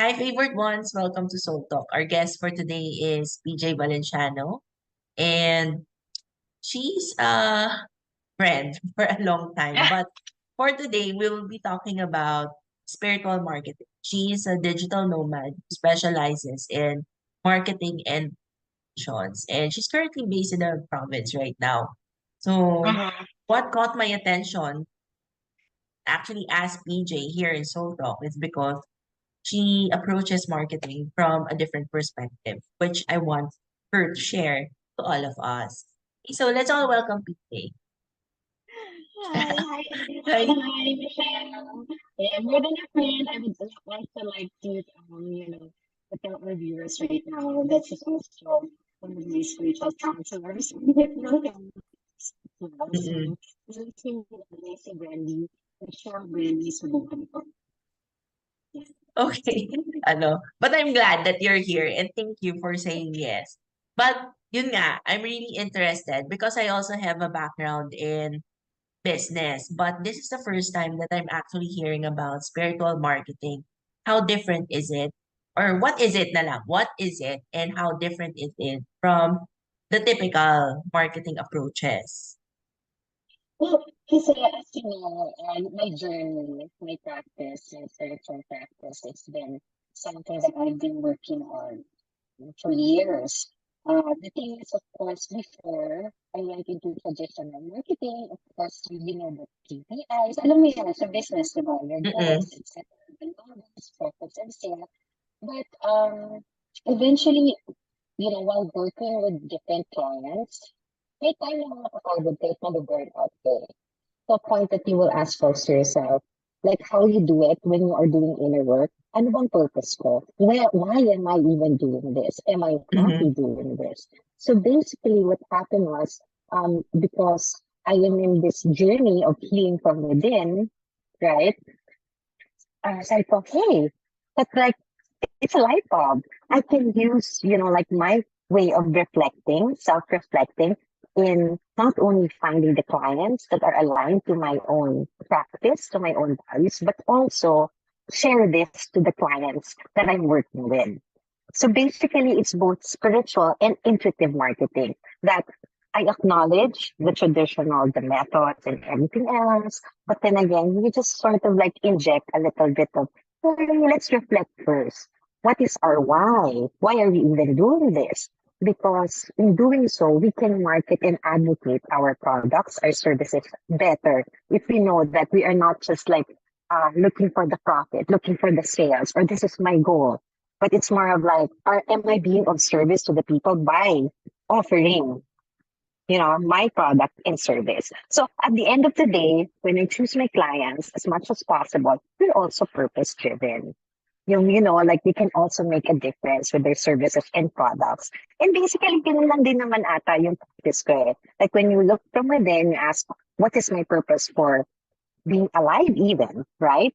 Hi, favorite ones. Welcome to Soul Talk. Our guest for today is PJ Valenciano, and she's a friend for a long time. But for today, we will be talking about spiritual marketing. She's a digital nomad who specializes in marketing and missions, and she's currently based in the province right now. So, Mhm. what caught my attention actually as PJ here in Soul Talk is because she approaches marketing from a different perspective, which I want her to share to all of us. So let's all welcome PJ. Hi Hi. everyone. Hi, Michelle. Yeah, more than a friend, I would just like to to tell our viewers right now that she's also one of my spiritual counselors. Welcome. Mm-mm. So, listening to 𝗦𝗫𝗍 Brandy, Michelle Brandy Subukan po. Yeah. Okay. But I'm glad that you're here and thank you for saying yes. But yun nga, I'm really interested because I also have a background in business, but this is the first time that I'm actually hearing about spiritual marketing. How different is it? Or what is it na lang? What is it and how different it is from the typical marketing approaches? Well, kasi as you know, my journey, my practice, my spiritual practice, it's been something that I've been working on for years. The thing is, of course, before I went into traditional marketing, of course, you know the KPIs. Alam mo yan, sa business, di ba? Your Mm-mm. goals, etc. The numbers, profits, and sales. But eventually, while working with different clients, may time na mga kapagod kayo na burn out kayo. To a point that you will ask first to yourself, like how you do it when you are doing inner work. Ano bang purpose ko? Why am I even doing this? Am I Mm-hmm. happy doing this? So basically what happened was, because I am in this journey of healing from within, right? So I thought, hey, that's like, it's a light bulb. I can use, like my way of reflecting, self-reflecting in not only finding the clients that are aligned to my own practice, to my own values, but also share this to the clients that I'm working with. So basically, it's both spiritual and intuitive marketing that I acknowledge the traditional, the methods and everything else. But then again, you just sort of like inject a little bit of, hey, let's reflect first. What is our why? Why are we even doing this? Because in doing so, we can market and advocate our products, our services better if we know that we are not just like looking for the profit, looking for the sales, or this is my goal, but it's more of like, am I being of service to the people by offering, my product and service? So at the end of the day, when I choose my clients, as much as possible, we're also purpose driven. Like we can also make a difference with their services and products. And basically, ganun lang din naman ata yung practice ko eh. Like when you look from within, you ask, what is my purpose for being alive even, right?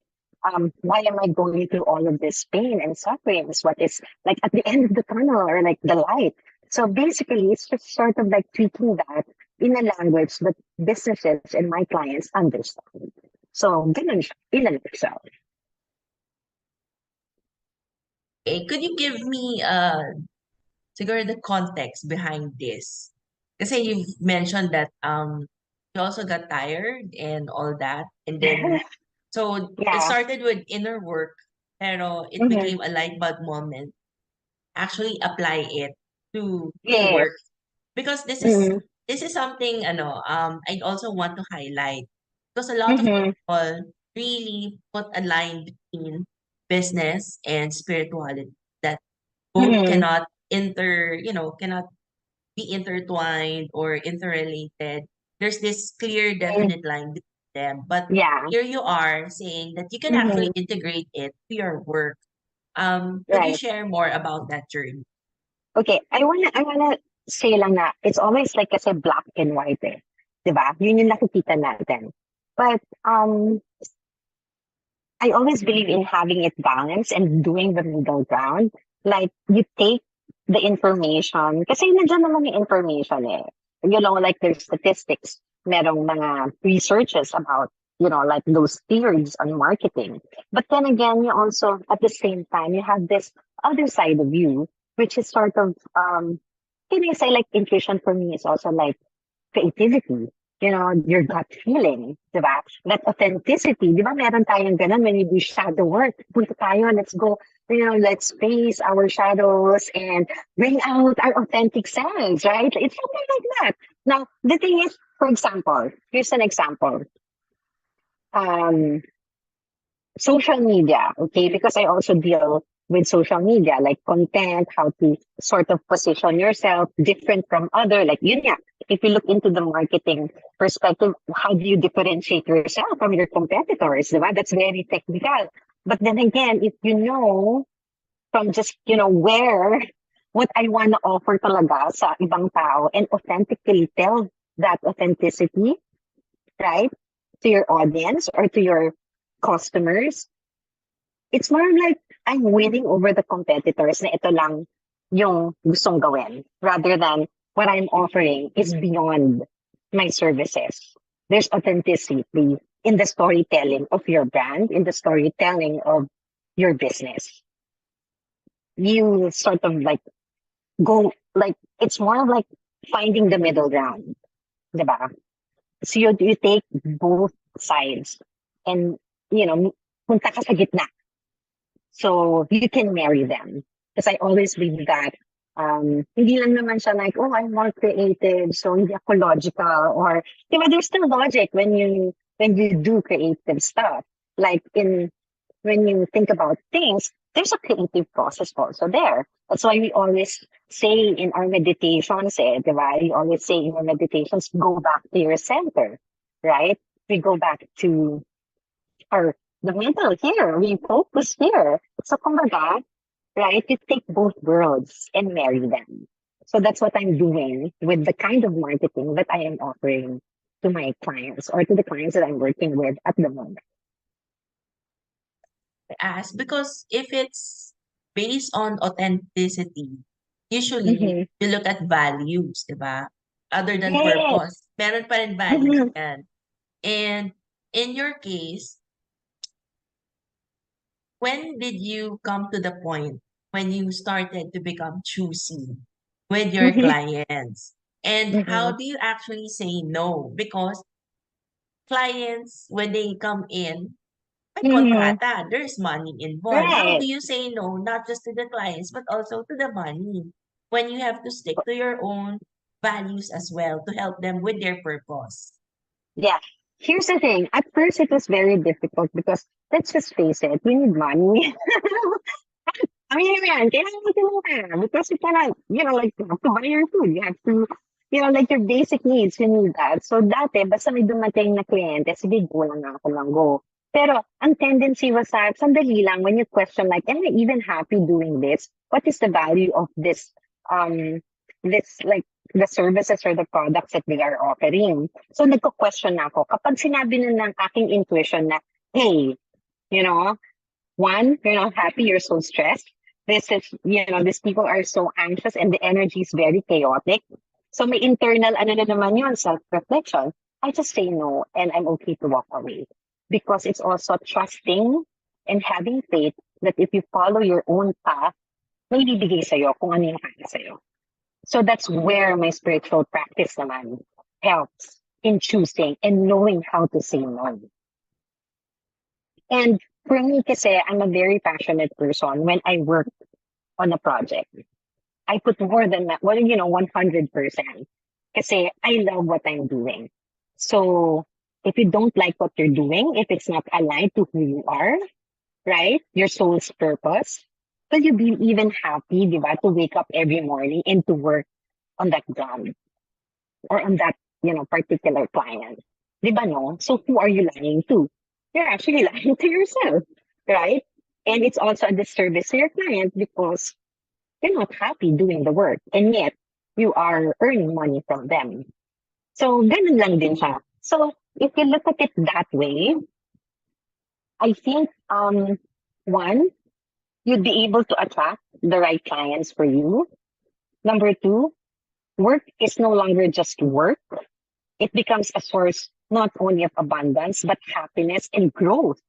Why am I going through all of this pain and sufferings? What is like at the end of the tunnel or like the light? So basically, it's just sort of like tweaking that in a language that businesses and my clients understand. So, ganun siya, in a nutshell. Could you give me siguro the context behind this? Kasi you've mentioned that you also got tired and all that. And then so it Yeah. started with inner work, pero it Mm-hmm. became a light bulb moment. Actually apply it to work Yes. because Mm-hmm. this is something I also want to highlight because a lot of Mm-hmm. people really put a line between business and spirituality that both Mm-hmm. cannot cannot be intertwined or interrelated. There's this clear definite line between them, but Yeah. here you are saying that you can actually Mm-hmm. integrate it to your work. Could you Right. share more about that journey? Okay, I wanna say lang na it's always like kasi black and white eh. 'Di ba? Yun yung nakikita natin. But I always believe in having it balanced and doing the middle ground. Like you take the information kasi nandiyan naman yung information eh. Like there's statistics, merong mga researches about like those theories on marketing. But then again, you also, at the same time, you have this other side of you, which is sort of, can I say like intuition for me is also like creativity. Your gut feeling, di ba? That authenticity, di ba meron tayong ganun when we do shadow work. Punta tayo, let's go, let's face our shadows and bring out our authentic selves, right? It's something like that. Now, the thing is, for example, here's an example. Um, Social media, okay? Because I also deal with social media, like content, how to sort of position yourself different from other, like yun nga, if you look into the marketing perspective, how do you differentiate yourself from your competitors, diba? That's very technical. But then again, if you know from just, where, what I want to offer talaga sa ibang tao and authentically tell that authenticity, right, to your audience or to your customers, it's more like I'm winning over the competitors na ito lang yung gustong gawin rather than what I'm offering is beyond my services. There's authenticity in the storytelling of your brand, in the storytelling of your business. You sort of like go, like, it's more of like finding the middle ground, diba? So you take both sides and, punta ka sa gitna. So you can marry them. Because I always believe that hindi lang naman siya like, oh, I'm more creative, so hindi ako logical. Or, there's still logic when you do creative stuff. Like when you think about things, there's a creative process also there. That's why we always say in our meditations, diba? We always say in our meditations, go back to your center, right? We go back to the middle here. We focus here. So kumbaga, right, you take both worlds and marry them. So that's what I'm doing with the kind of marketing that I am offering to my clients or to the clients that I'm working with at the moment. Ask because if it's based on authenticity, usually Mm-hmm. you look at values, diba? Other than Yes. purpose. Meron pa rin values Mm-hmm. yan. And in your case, when did you come to the point when you started to become choosy with your clients? And how Mm-hmm. do you actually say no? Because clients, when they come in, may Mm-hmm. kontrata, there's money involved. How Right. do you say no, not just to the clients, but also to the money? When you have to stick to your own values as well to help them with their purpose. Yeah. Here's the thing. At first, it was very difficult because let's just face it, we need money. I mean, man, kailangan mo ng pera because you cannot, like, you have to buy your food. You have to, like your basic needs, you need that. So dati, basta may dumating na kliyente, sige, go lang ako lang, go. Pero ang tendency was that, sandali lang, when you question, like, am I even happy doing this? What is the value of like, the services or the products that they are offering? So nagko-question na ako. Kapag sinabi na ng aking intuition na, hey, you know, one, you're not happy, you're so stressed. This is, these people are so anxious and the energy is very chaotic. So my internal, ano na naman yun, self-reflection. I just say no and I'm okay to walk away. Because it's also trusting and having faith that if you follow your own path, may bibigay sa'yo kung ano yung kaya sa'yo. So that's where my spiritual practice naman helps in choosing and knowing how to say no. And for me, kasi I'm a very passionate person when I work on a project. I put more than that, 100%. Kasi I love what I'm doing. So if you don't like what you're doing, if it's not aligned to who you are, right, your soul's purpose, will you be even happy, diba, to wake up every morning and to work on that job or on that, particular client? Diba, no? So who are you lying to? You're actually lying to yourself, right? And it's also a disservice to your client because you're not happy doing the work and yet you are earning money from them. So ganun lang din siya. So if you look at it that way, I think one, you'd be able to attract the right clients for you. Number two, work is no longer just work. It becomes a source not only of abundance, but happiness and growth.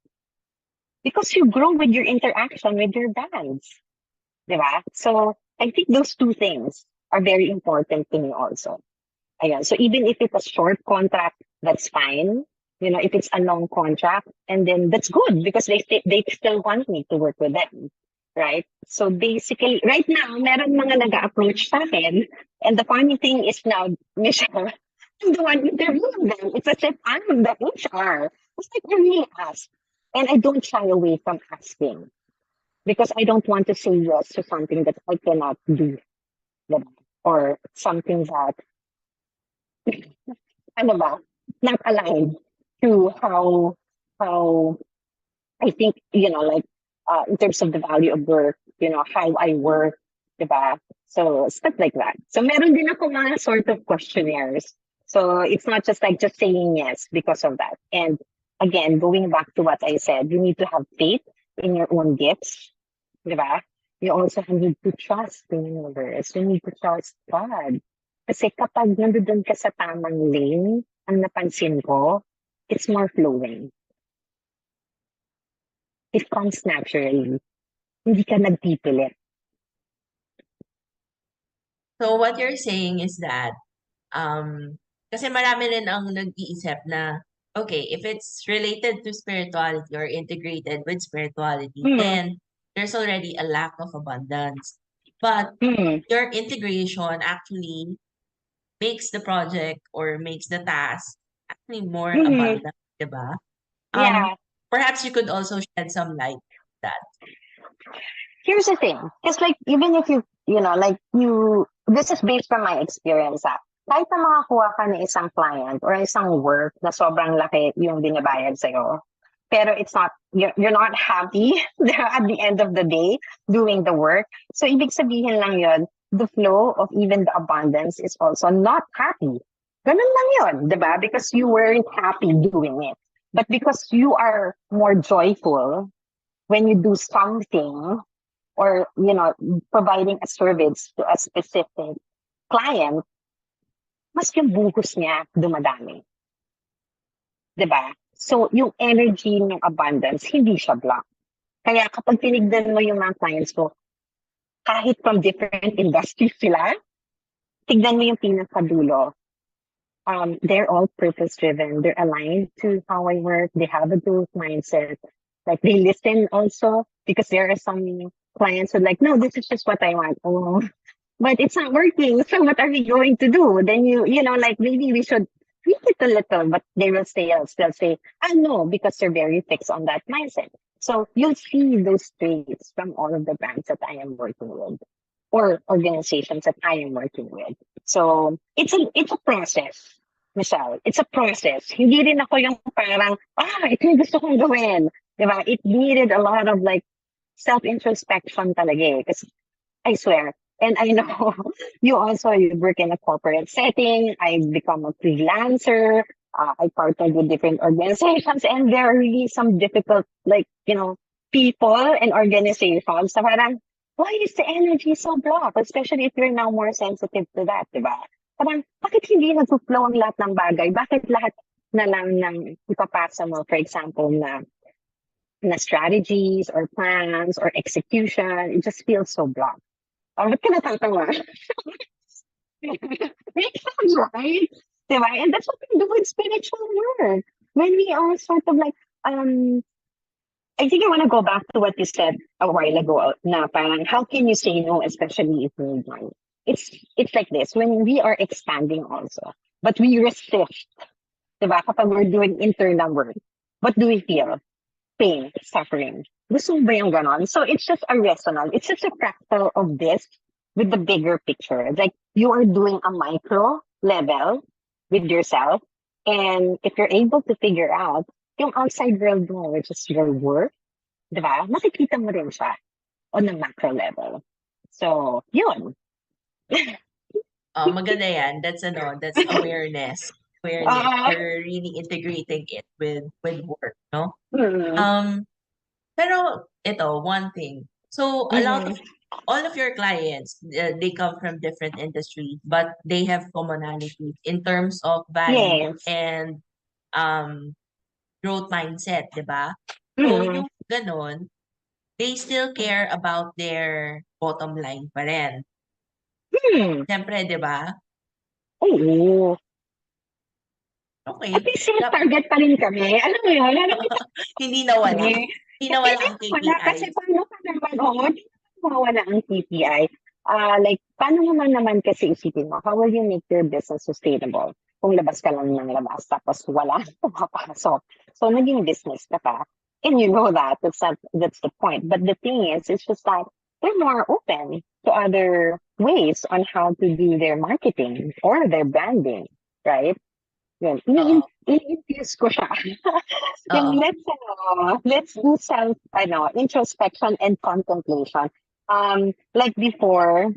Because you grow with your interaction with your bands. Diba? So I think those two things are very important to me also. Ayan. So even if it's a short contract, that's fine. You know, if it's a long contract, and then that's good because they still want me to work with them. Right? So basically, right now, meron mga nag-approach sa akin. And the funny thing is now, Michelle, I'm the one interviewing them. It's as if I'm the HR. It's like I really ask. And I don't shy away from asking because I don't want to say yes to something that I cannot do, diba? Or something that ano ba, not aligned to how I think, you know, like in terms of the value of work, you know, how I work, diba? So stuff like that. So meron din ako mga sort of questionnaires. So it's not just like just saying yes because of that. And again, going back to what I said, you need to have faith in your own gifts, diba? You also need to trust the universe. You need to trust God. Kasi kapag nandoon ka sa tamang lane, ang napansin ko, it's more flowing. It comes naturally. Hindi ka nagpipilit. So what you're saying is that, kasi marami rin ang nag-iisip na, okay, if it's related to spirituality or integrated with spirituality, then there's already a lack of abundance. But your integration actually makes the project or makes the task actually more abundant, diba? Yeah. Perhaps you could also shed some light on that. Here's the thing. It's like, even if you know, like this is based on my experience, kahit na makakuha ka ng isang client or isang work na sobrang laki yung binabayad sa'yo, pero it's not, you're not happy at the end of the day doing the work. So, ibig sabihin lang yun, the flow of even the abundance is also not happy. Ganun lang yun, diba? Because you weren't happy doing it. But because you are more joyful when you do something, or, you know, providing a service to a specific client, mas yung buhos niya dumadami. Diba? So, yung energy ng abundance, hindi siya block. Kaya kapag tinignan mo yung mga clients ko, kahit from different industries sila, tignan mo yung pinakadulo. They're all purpose-driven. They're aligned to how I work. They have a growth mindset. Like, they listen also because there are some clients who are like, no, this is just what I want. Oh, but it's not working. So what are we going to do? Then you know, like maybe we should tweak it a little, but they will still say, I know, because they're very fixed on that mindset. So you'll see those traits from all of the brands that I am working with or organizations that I am working with. So it's a process, Michelle. It's a process. Hindi rin ako yung parang, ito yung gusto kong gawin. Diba? It needed a lot of like self-introspection talaga eh. Kasi I swear, and I know you work in a corporate setting. I've become a freelancer. I partnered with different organizations, and there are really some difficult, like, you know, people and organizations. So parang, why is the energy so blocked? Especially if you're now more sensitive to that, diba? Parang, bakit hindi nag-flow ang lahat ng bagay? Bakit lahat na lang ng ipapasa mo, for example, na strategies or plans or execution, it just feels so blocked. Ba't ka natatawa? Makes sense, right? Diba? And that's what we do with spiritual work. When we are sort of like, I think I want to go back to what you said a while ago, na parang, how can you say no, especially if you need money? It's like this, when we are expanding also, but we resist, diba? Kapag we're doing internal work, what do we feel? Pain, suffering. Gusto mo ba yung ganon? So it's just a resonance. It's just a fractal of this with the bigger picture. Like you are doing a micro level with yourself. And if you're able to figure out yung outside world mo, which is your work, diba? Makikita mo rin siya on a macro level. So, yun. Maganda yan. That's awareness. You're really integrating it with work, no? Pero ito, one thing. So all of your clients, they come from different industries, but they have commonalities in terms of value Yes. and growth mindset, di ba? So, yung ganon, they still care about their bottom line pa rin. Siyempre, di ba? Oo. Okay. At least target pa rin kami. Alam mo yun? Hindi nawala. Hindi nawala ang Wala, kasi KPI. paano ka naman, mawala ang KPI? Like, paano naman kasi isipin mo, how will you make your business sustainable? Kung labas ka lang ng labas, tapos wala pumapasok. So, naging business ka pa. And you know that, that's the point. But the thing is, it's just that they're more open to other ways on how to do their marketing or their branding, right? Yun, Oo. i-infuse ko siya. Oo. Let's do introspection and contemplation. Like before,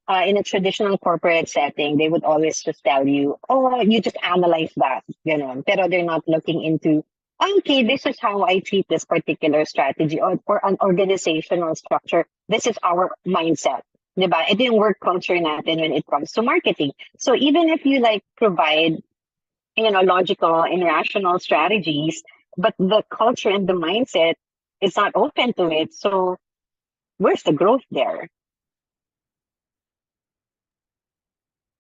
in a traditional corporate setting, they would always just tell you, oh, you just analyze that, pero they're not looking into, okay, this is how I treat this particular strategy or an organizational structure. This is our mindset. Diba? Ito yung work culture natin when it comes to marketing. So even if you provide logical and rational strategies, but the culture and the mindset is not open to it. So where's the growth there?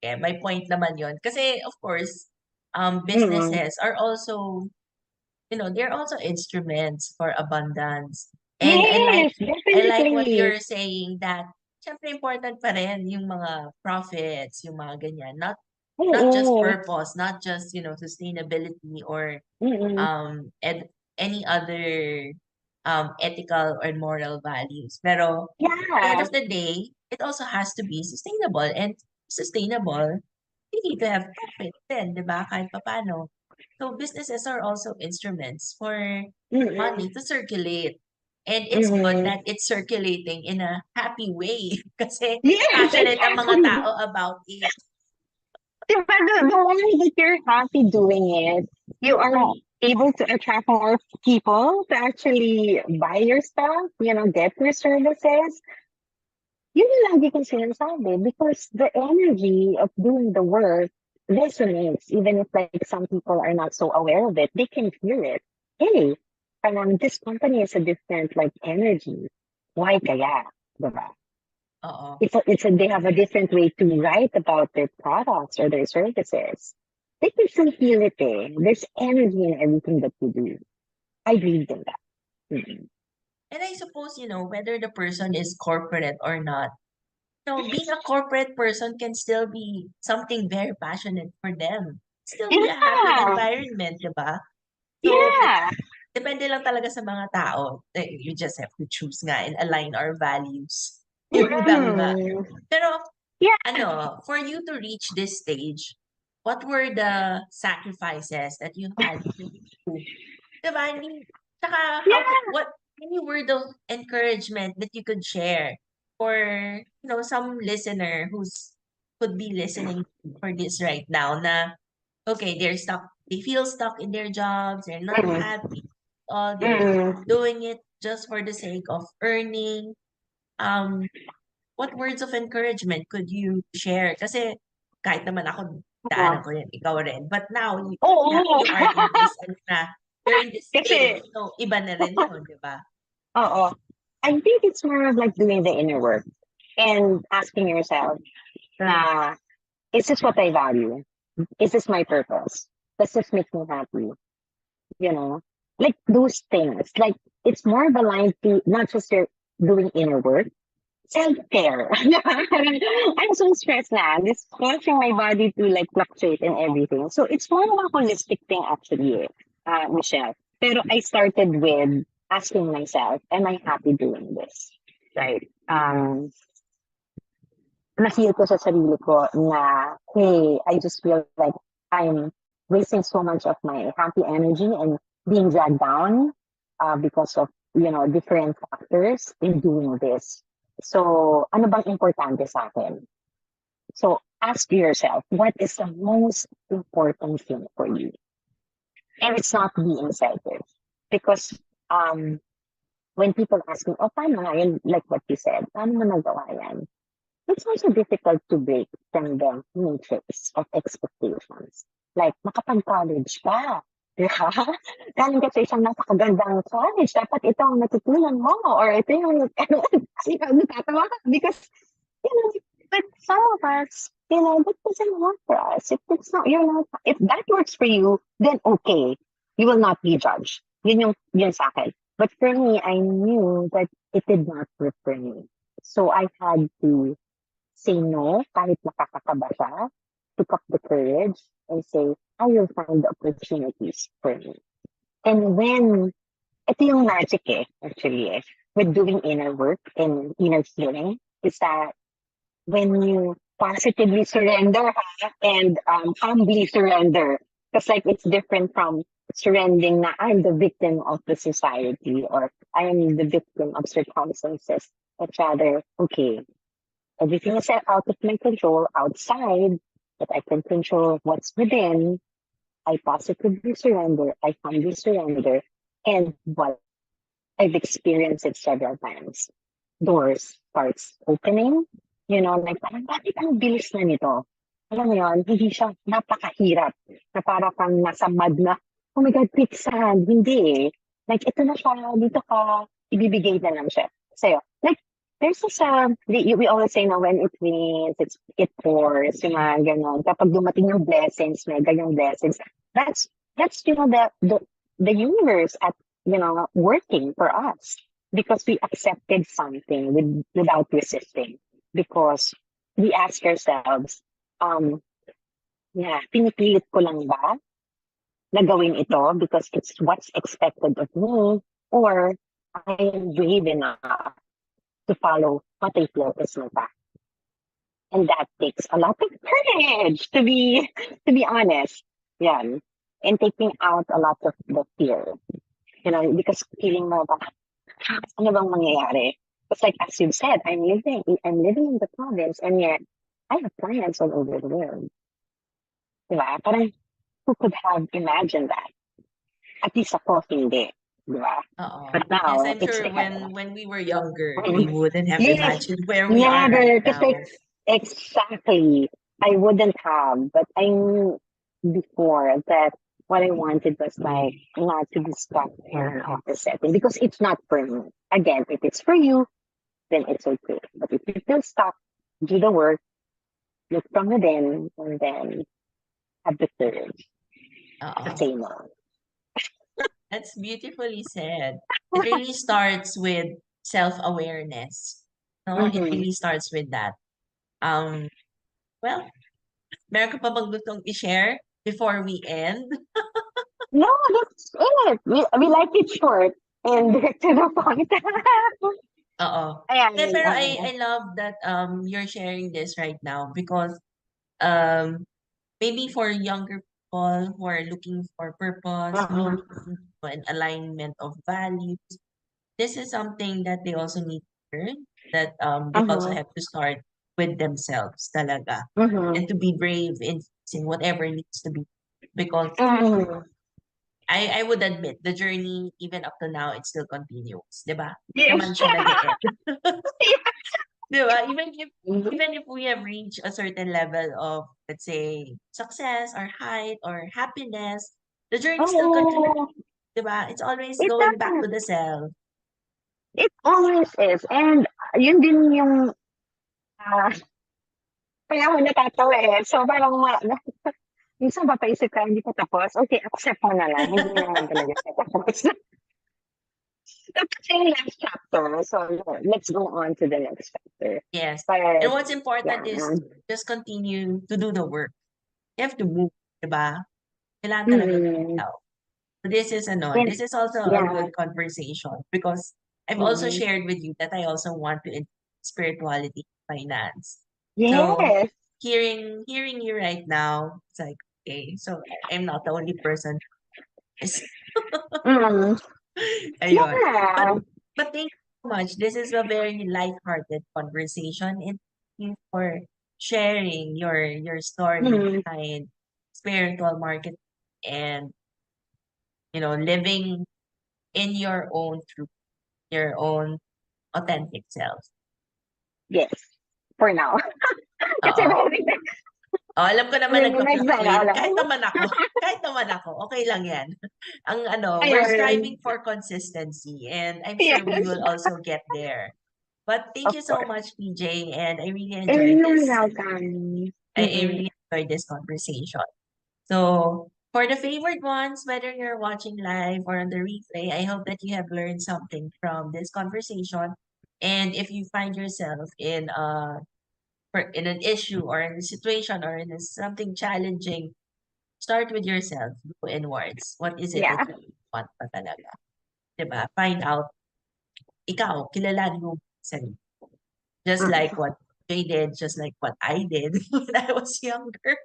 Yeah, my point naman yun. Kasi, of course, businesses are also, they're also instruments for abundance. And Yes, I like what definitely. you're saying that, syempre important pa rin yung mga profits, yung mga ganyan. Not just Oo. purpose, not just, sustainability or Mm-mm. and any other ethical or moral values. Pero at the end Yeah. of the day, it also has to be sustainable. And sustainable, you need to have profit then, di ba? Kahit paano. So businesses are also instruments for money Mm-mm. to circulate. And it's good Mm-mm. that it's circulating in a happy way kasi Yes, passionate ang mga exactly. tao about it. Diba, the more that you're happy doing it, you are able to attract more people to actually buy your stuff, get your services. Yun yung lagi kong sinasabi because the energy of doing the work resonates even if some people are not so aware of it. They can feel it. Hey, this company has a different energy. Why kaya? Diba? Oo. They have a different way to write about their products or their services. They can still feel it. There's energy in everything that you do. I believe in that. Mm-hmm. And I suppose, whether the person is corporate or not, being a corporate person can still be something very passionate for them. Still be a happy Yeah. environment, di ba? So, Yeah. depende lang talaga sa mga tao. You just have to choose nga and align our values. Yun lang nga. Pero, Yeah. for you to reach this stage, what were the sacrifices that you had to do? Diba? I mean, saka, what any word of encouragement that you could share for, some listener could be listening for this right now na, okay, they feel stuck in their jobs, they're not happy, they're doing it just for the sake of earning. What words of encouragement could you share? Kasi kahit naman ako, daanan ko yan, ikaw rin. But now, you are in this, you're in this stage. Kasi, So, iba na rin yun, di ba? I think it's more of doing the inner work and asking yourself, is this what I value? Is this my purpose? Does this make me happy? Those things. It's more of a line to not just your doing inner work, self-care. I'm so stressed now. This causing my body to fluctuate and everything. So it's more of a holistic thing actually, Michelle. Pero I started with asking myself, am I happy doing this? Right? Na-feel ko sa sarili ko na, hey, I just feel like I'm wasting so much of my happy energy and being dragged down because of, different factors in doing this. So, ano bang importante sa akin? So, ask yourself, what is the most important thing for you? And it's not being selfish. Because when people ask me, oh, paano nga yun? Like what you said, paano mo nagawa yan? It's also difficult to break from the matrix of expectations. Makapag-college ka, Yeah. Galing ka sa isang napakagandang college, dapat ito ang natutunan mo or ito yung ano, natatawa ka because, but some of us, that doesn't work for us. If it's not, if that works for you, then okay. You will not be judged. Yun sa akin. But for me, I knew that it did not work for me. So I had to say no kahit nakakakaba siya, took up the courage and say, I will find opportunities for me. And when, ito yung magic actually with doing inner work and inner healing, is that when you positively surrender and humbly surrender, because like it's different from surrendering na I'm the victim of the society or I am the victim of circumstances. But rather, okay, everything is out of my control outside, but I can control what's within. I positively surrender, I humbly surrender, and what I've experienced it several times. Doors starts opening, like parang bakit ang bilis na nito? Alam mo yun, hindi siya napakahirap na para kang nasa mud na, oh my God, quicksand. Hindi eh. Like, ito na siya, dito ka, ibibigay na lang siya sa'yo. Like, there's this, we always say na when it rains, it pours, yung mga ganon. Kapag dumating yung blessings, mega yung blessings, that's the universe at, working for us because we accepted something without resisting. Because we ask ourselves, pinipilit ko lang ba na gawin ito because it's what's expected of me, or I am brave enough to follow what I feel is my path. And that takes a lot of courage, to be honest. Yeah. And taking out a lot of the fear. Because feeling mo ba, ano bang mangyayari? It's like, as you said, I'm living in the province, and yet I have clients all over the world. Diba? Parang, who could have imagined that? At least ako, hindi. Diba? But now, yes, I'm it's sure when we were younger, we Mhm. wouldn't have Yes, imagined where we are never. right Because now. exactly, I wouldn't have. But I knew before that what I wanted was like not to be stuck in an office setting because it's not for me. Again, if it's for you, then it's okay. But if you feel stuck, do the work, look from within, and then have the courage to say no. That's beautifully said. It really starts with self-awareness. No, it Mhm. really starts with that. Well, meron ka pa bang gustong i-share before we end? No, that's it. We like it short and direct to the point. Oo. Ayan, Pero I love that you're sharing this right now because um maybe for younger people who are looking for purpose, meaning, and alignment of values, this is something that they also need to learn, that they also have to start with themselves talaga, and to be brave in facing whatever needs to be. Because I would admit, the journey, even up to now, it still continues, di ba? Hindi naman Yes. siya nag-e-end. Di ba? Even if we have reached a certain level of, let's say, success or height or happiness, the journey still continues, Oh, di ba? It's always it going back does. to the self. It always is. And yun din yung kaya ako natatawa eh. So parang minsan papaisip ka, hindi pa tapos. Okay, accept mo na lang. Hindi naman talaga siya tapos. That's yung last chapter. So let's go on to the next chapter. Yes. But And what's important is yeah. just continue to do the work. You have to move, di ba? Kailangan talaga Mm, gumalaw. So and this is also a yeah. good conversation because I've also Mm, shared with you that I also want to integrate spirituality and finance. So yes. hearing you right now, it's like, okay, so I'm not the only person. Is Mm, ayun. But yeah. thank you so much. This is a very light-hearted conversation, and thank you for sharing your story Mm, behind spiritual marketing and living in your own truth, your own authentic self. yes. For now. Kasi Oo. Oh, alam ko naman Next time, nagpa-fluctuate. wala. Kahit naman ako, okay lang yan. Ang we're Ayun. striving for consistency and I'm sure we Yes, will also get there. But thank of you so course. much, PJ, and I really And enjoyed you're this. welcome. I Mm-mm. really enjoyed this conversation. So, for the favored ones, whether you're watching live or on the replay, I hope that you have learned something from this conversation. And if you find yourself in an issue or in a situation or in something challenging, start with yourself, go inwards. What is it that Yeah. you want pa talaga? 'Di ba? Find out, ikaw, kilalanin mo sarili. Just like Mm. what they did, just like what I did when I was younger.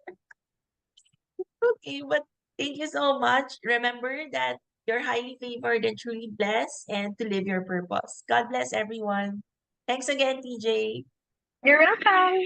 Okay, but thank you so much. Remember that you're highly favored and truly blessed and to live your purpose. God bless everyone. Thanks again, TJ. You're welcome.